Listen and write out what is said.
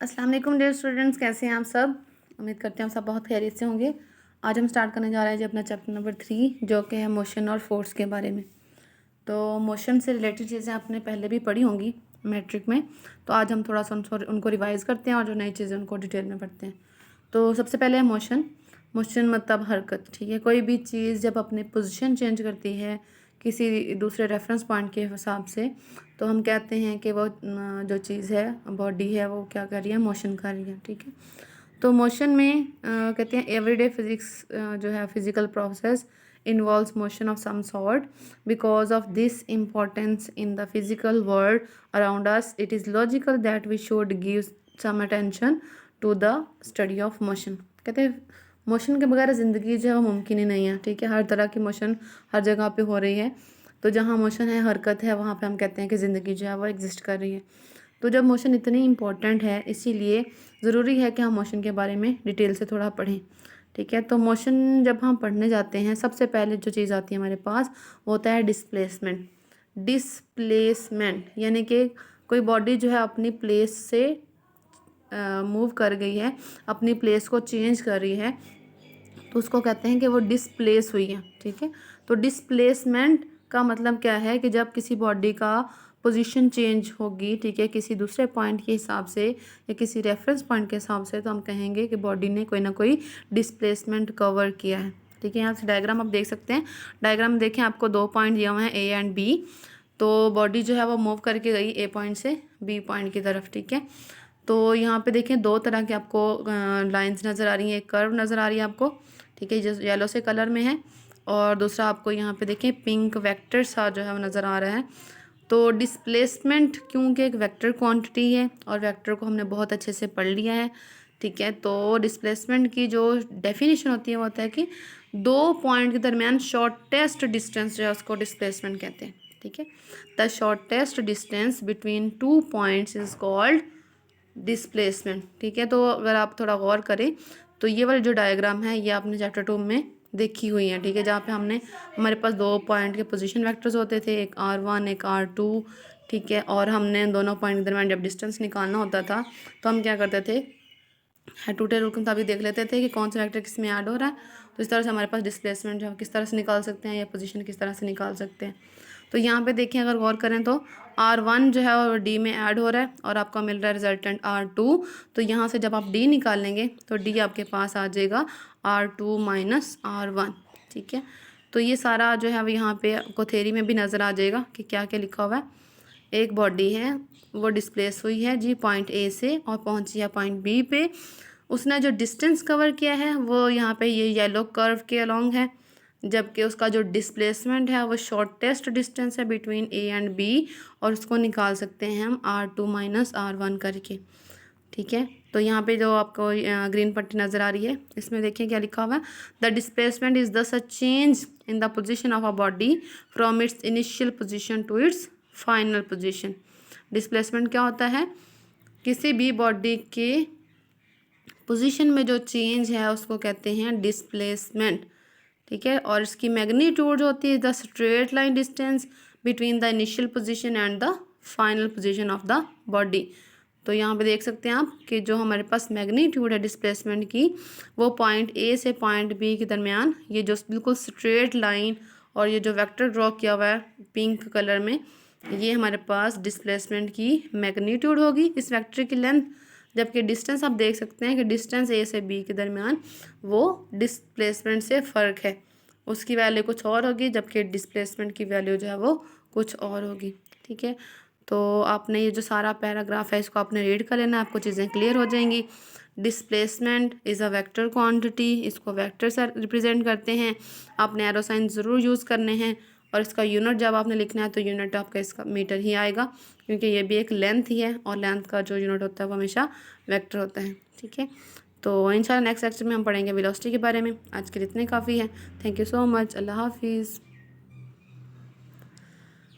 अस्सलाम वालेकुम dear students, कैसे हैं आप सब। उम्मीद करते हैं आप सब बहुत खैरियत से होंगे। आज हम स्टार्ट करने जा रहे हैं जी अपना चैप्टर नंबर 3 जो कि है मोशन और फोर्स के बारे में। तो मोशन से रिलेटेड चीज़ें आपने पहले भी पढ़ी होंगी मैट्रिक में, तो आज हम थोड़ा सा उनको रिवाइज़ करते हैं और जो नई चीज़ें उनको डिटेल में पढ़ते हैं। तो सबसे पहले है मोशन। मोशन मतलब हरकत, ठीक है। कोई भी चीज़ जब अपनी पोजीशन चेंज करती है किसी दूसरे रेफरेंस पॉइंट के हिसाब से, तो हम कहते हैं कि वो जो चीज़ है, बॉडी है, वो क्या कर रही है, मोशन कर रही है, ठीक है। तो मोशन में कहते हैं एवरीडे फिजिक्स जो है physical process involves motion of some sort. Because of this importance in the physical world around us, it is logical that we should give some attention to the study of motion. कहते हैं motion के बगैर ज़िंदगी जो है वो मुमकिन ही नहीं है, ठीक है। हर तरह की मोशन हर जगह पे हो रही है, तो जहाँ मोशन है, हरकत है, वहाँ पे हम कहते हैं कि ज़िंदगी जो है वो एग्जिस्ट कर रही है। तो जब मोशन इतनी इम्पॉर्टेंट है, इसीलिए ज़रूरी है कि हम मोशन के बारे में डिटेल से थोड़ा पढ़ें, ठीक है। तो मोशन जब हम पढ़ने जाते हैं, सबसे पहले जो चीज़ आती है हमारे पास वो होता है डिस्प्लेसमेंट। डिस्प्लेसमेंट यानी कि कोई बॉडी जो है अपनी प्लेस से मूव कर गई है, अपनी प्लेस को चेंज कर रही है, तो उसको कहते हैं कि वो डिस्प्लेस हुई है, ठीक है। तो डिस्प्लेसमेंट का मतलब क्या है कि जब किसी बॉडी का पोजीशन चेंज होगी, ठीक है, किसी दूसरे पॉइंट के हिसाब से या किसी रेफरेंस पॉइंट के हिसाब से, तो हम कहेंगे कि बॉडी ने कोई ना कोई डिस्प्लेसमेंट कवर किया है, ठीक है। यहाँ से डायग्राम आप देख सकते हैं। डायग्राम देखें, आपको 2 पॉइंट दिए हुए हैं ए एंड बी। तो बॉडी जो है वो मूव करके गई ए पॉइंट से बी पॉइंट की तरफ, ठीक है। तो यहाँ पे देखें 2 तरह की आपको लाइंस नज़र आ रही हैं। एक कर्व नज़र आ रही है आपको, ठीक है, जो येलो से कलर में है, और दूसरा आपको यहाँ पे देखें पिंक वेक्टर सा जो है वो नज़र आ रहा है। तो डिस्प्लेसमेंट क्योंकि एक वेक्टर क्वांटिटी है और वेक्टर को हमने बहुत अच्छे से पढ़ लिया है, ठीक है। तो डिस्प्लेसमेंट की जो डेफिनेशन होती है वो होता है कि 2 पॉइंट के दरमियान शॉर्टेस्ट डिस्टेंस जो है उसको डिस्प्लेसमेंट कहते हैं, ठीक है। The shortest distance between 2 points is called displacement, ठीक है। तो अगर आप थोड़ा गौर करें तो ये वाली जो डायग्राम है ये आपने चैप्टर 2 में देखी हुई है, ठीक है, जहाँ पे हमने हमारे पास 2 पॉइंट के पोजीशन वेक्टर्स होते थे, एक r1 एक r2, ठीक है। और हमने दोनों पॉइंट के दरमियान जब डिस्टेंस निकालना होता था तो हम क्या करते थे, हेड टू टेल रूल के मुताबिक देख लेते थे कि कौन सा वेक्टर किस में ऐड हो रहा है। तो इस तरह से हमारे पास डिस्प्लेसमेंट जो है किस तरह से निकाल सकते हैं या पोजीशन किस तरह से निकाल सकते हैं। तो यहाँ पे देखें, अगर गौर करें तो R1 जो है वो D में ऐड हो रहा है और आपका मिल रहा है रिजल्टेंट R2। तो यहाँ से जब आप D निकालेंगे तो D आपके पास आ जाएगा R2 माइनस R1, ठीक है। तो ये सारा जो है वो यहाँ पे आपको थ्योरी में भी नज़र आ जाएगा कि क्या क्या लिखा हुआ है। एक बॉडी है वो डिस्प्लेस हुई है जी पॉइंट ए से और पहुँची है पॉइंट बी पे। उसने जो डिस्टेंस कवर किया है वो यहाँ पे ये येलो कर्व के अलॉन्ग है, जबकि उसका जो डिस्प्लेसमेंट है वो शॉर्टेस्ट डिस्टेंस है बिटवीन ए एंड बी, और उसको निकाल सकते हैं हम R2 माइनस R1 करके, ठीक है। तो यहाँ पे जो आपको ग्रीन पट्टी नज़र आ रही है, इसमें देखिए क्या लिखा हुआ है, the displacement is thus a change in the position of a body from its initial position to its final position. Displacement क्या होता है, किसी भी बॉडी के पोजीशन में जो चेंज है उसको कहते हैं डिस्प्लेसमेंट, ठीक है। और इसकी मैग्नीट्यूड होती है the straight line distance between the initial position and the final position of the body. तो यहाँ पे देख सकते हैं आप कि जो हमारे पास मैग्नीट्यूड है डिस्प्लेसमेंट की, वो पॉइंट ए से पॉइंट बी के दरमियान ये जो बिल्कुल स्ट्रेट लाइन और ये जो वेक्टर ड्रॉ किया हुआ है पिंक कलर में, ये हमारे पास डिस्प्लेसमेंट की मैग्नीट्यूड होगी, इस वेक्टर की लेंथ। जबकि डिस्टेंस आप देख सकते हैं कि डिस्टेंस ए से बी के दरमियान वो डिस्प्लेसमेंट से फ़र्क है, उसकी वैल्यू कुछ और होगी, जबकि डिस्प्लेसमेंट की वैल्यू जो है वो कुछ और होगी, ठीक है। तो आपने ये जो सारा पैराग्राफ है इसको आपने रीड कर लेना, आपको चीज़ें क्लियर हो जाएंगी। Displacement is a vector quantity, इसको वेक्टर से रिप्रेजेंट करते हैं। आपने एरो साइन ज़रूर यूज़ करने हैं, और इसका यूनिट जब आपने लिखना है तो यूनिट आपका इसका मीटर ही आएगा, क्योंकि ये भी एक लेंथ ही है और लेंथ का जो यूनिट होता है वो हमेशा वेक्टर होता है, ठीक है। तो इंशाल्लाह नेक्स्ट लेक्चर में हम पढ़ेंगे वेलोसिटी के बारे में। आज के लिए इतने काफ़ी है। Thank you so much. अल्लाह हाफिज़।